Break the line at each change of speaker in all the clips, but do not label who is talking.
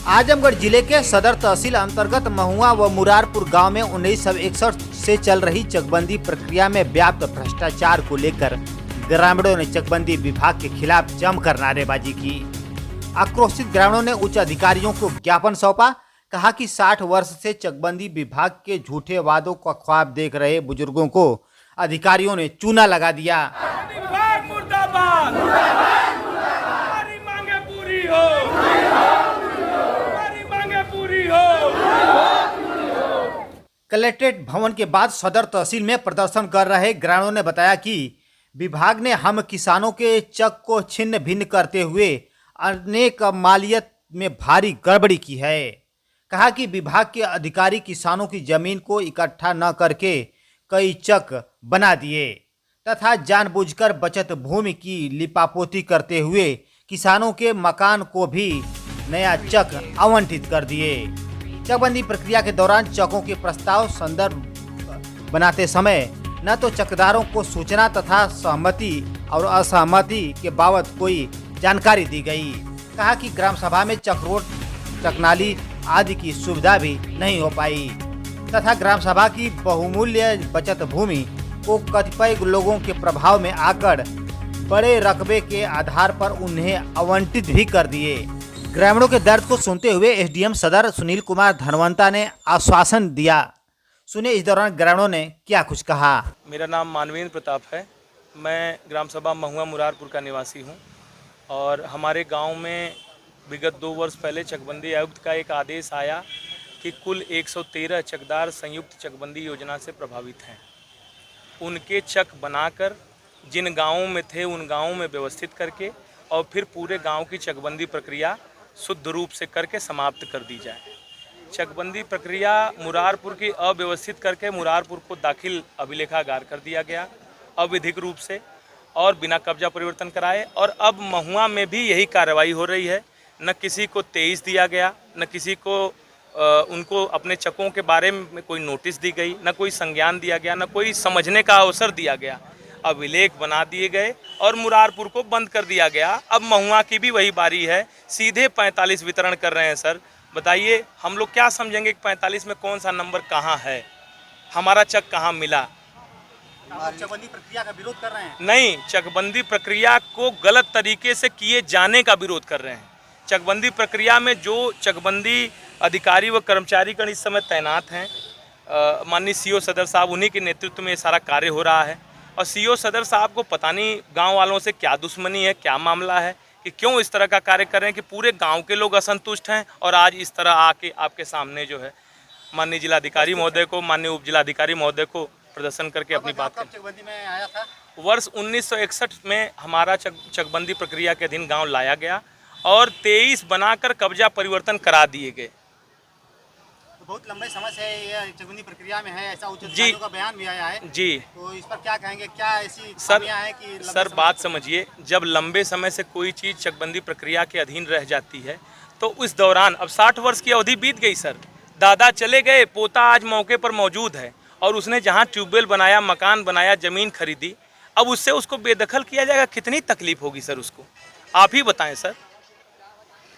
आजमगढ़ जिले के सदर तहसील अंतर्गत महुआ व मुरारपुर गांव में 1961 से चल रही चकबंदी प्रक्रिया में व्याप्त भ्रष्टाचार को लेकर ग्रामीणों ने चकबंदी विभाग के खिलाफ जमकर नारेबाजी की। आक्रोशित ग्रामीणों ने उच्च अधिकारियों को ज्ञापन सौंपा। कहा कि 60 वर्ष से चकबंदी विभाग के झूठे वादों का ख्वाब देख रहे बुजुर्गों को अधिकारियों ने चूना लगा दिया। कलेक्ट्रेट भवन के बाद सदर तहसील में प्रदर्शन कर रहे ग्रामीणों ने बताया कि विभाग ने हम किसानों के चक को छिन्न भिन्न करते हुए अनेक मालियत में भारी गड़बड़ी की है। कहा कि विभाग के अधिकारी किसानों की जमीन को इकट्ठा न करके कई चक बना दिए तथा जानबूझकर बचत भूमि की लिपापोती करते हुए किसानों के मकान को भी नया चक आवंटित कर दिए। चकबंदी प्रक्रिया के दौरान चकों के प्रस्ताव संदर्भ बनाते समय न तो चकदारों को सूचना तथा सहमति और असहमति के बाबत कोई जानकारी दी गई। कहा कि ग्राम सभा में चक रोड, चकनाली आदि की सुविधा भी नहीं हो पाई तथा ग्राम सभा की बहुमूल्य बचत भूमि को कतिपय लोगों के प्रभाव में आकर बड़े रकबे के आधार पर उन्हें आवंटित भी कर दिए। ग्रामीणों के दर्द को सुनते हुए एसडीएम सदर सुनील कुमार धनवंता ने आश्वासन दिया। सुने इस दौरान ग्रामीणों ने क्या कुछ कहा।
मेरा नाम मानवेंद्र प्रताप है। मैं ग्राम सभा महुआ मुरारपुर का निवासी हूं और हमारे गांव में विगत 2 वर्ष पहले चकबंदी आयुक्त का एक आदेश आया कि कुल 113 चकदार संयुक्त चकबंदी योजना से प्रभावित हैं। उनके चक बनाकर जिन गाँवों में थे उन गाँवों में व्यवस्थित करके और फिर पूरे गाँव की चकबंदी प्रक्रिया शुद्ध रूप से करके समाप्त कर दी जाए। चकबंदी प्रक्रिया मुरारपुर की अव्यवस्थित करके मुरारपुर को दाखिल अभिलेखागार कर दिया गया अविधिक रूप से और बिना कब्जा परिवर्तन कराए। और अब महुआ में भी यही कार्रवाई हो रही है। न किसी को 23 दिया गया, न किसी को उनको अपने चकों के बारे में कोई नोटिस दी गई, न कोई संज्ञान दिया गया, न कोई समझने का अवसर दिया गया। अभिलेख बना दिए गए और मुरारपुर को बंद कर दिया गया। अब महुआ की भी वही बारी है, सीधे 45 वितरण कर रहे हैं। सर बताइए, हम लोग क्या समझेंगे कि 45 में कौन सा नंबर कहाँ है, हमारा चक कहाँ मिला?
चकबंदी प्रक्रिया का विरोध कर रहे हैं?
नहीं, चकबंदी प्रक्रिया को गलत तरीके से किए जाने का विरोध कर रहे हैं। चकबंदी प्रक्रिया में जो चकबंदी अधिकारी व कर्मचारीगण इस समय तैनात हैं, माननीय सीओ सदर साहब, उन्हीं के नेतृत्व में ये सारा कार्य हो रहा है। और सीओ सदर साहब को पता नहीं गांव वालों से क्या दुश्मनी है, क्या मामला है कि क्यों इस तरह का कार्य कर रहे हैं कि पूरे गांव के लोग असंतुष्ट हैं और आज इस तरह आके आपके सामने जो है माननीय जिलाधिकारी महोदय को, माननीय उप जिलाधिकारी महोदय को प्रदर्शन करके अपनी बात करें।
चकबंदी में आया था
वर्ष 1961 में हमारा चकबंदी प्रक्रिया के अधीन गाँव लाया गया और 23 बनाकर कब्जा परिवर्तन करा दिए गए।
बहुत लंबे समय से ये चकबंदी प्रक्रिया में है, ऐसा उच्च अधिकारियों का बयान भी आया है
जी।
तो इस पर क्या कहेंगे? क्या ऐसी खामियां हैं कि
सर बात समझिए, जब लंबे समय से कोई चीज़ चकबंदी प्रक्रिया के अधीन रह जाती है तो उस दौरान अब 60 वर्ष की अवधि बीत गई सर। दादा चले गए, पोता आज मौके पर मौजूद है और उसने जहाँ ट्यूबवेल बनाया, मकान बनाया, ज़मीन खरीदी, अब उससे उसको बेदखल किया जाएगा। कितनी तकलीफ होगी सर उसको, आप ही बताएं सर।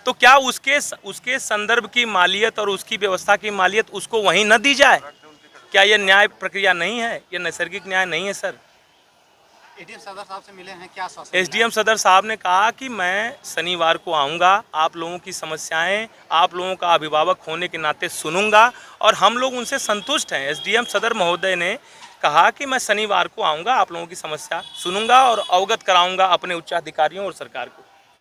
तो क्या उसके संदर्भ की मालियत और उसकी व्यवस्था की मालियत उसको वहीं न दी जाए? क्या यह न्याय प्रक्रिया नहीं है? यह नैसर्गिक न्याय नहीं है सर?
एसडीएम सदर साहब से मिले हैं, क्या?
एसडीएम सदर साहब ने कहा कि मैं शनिवार को आऊँगा, आप लोगों की समस्याएं, आप लोगों का अभिभावक होने के नाते सुनूंगा और हम लोग उनसे संतुष्ट हैं। एसडीएम सदर महोदय ने कहा कि मैं शनिवार को आऊँगा, आप लोगों की समस्या सुनूंगा और अवगत कराऊँगा अपने उच्चाधिकारियों और सरकार को।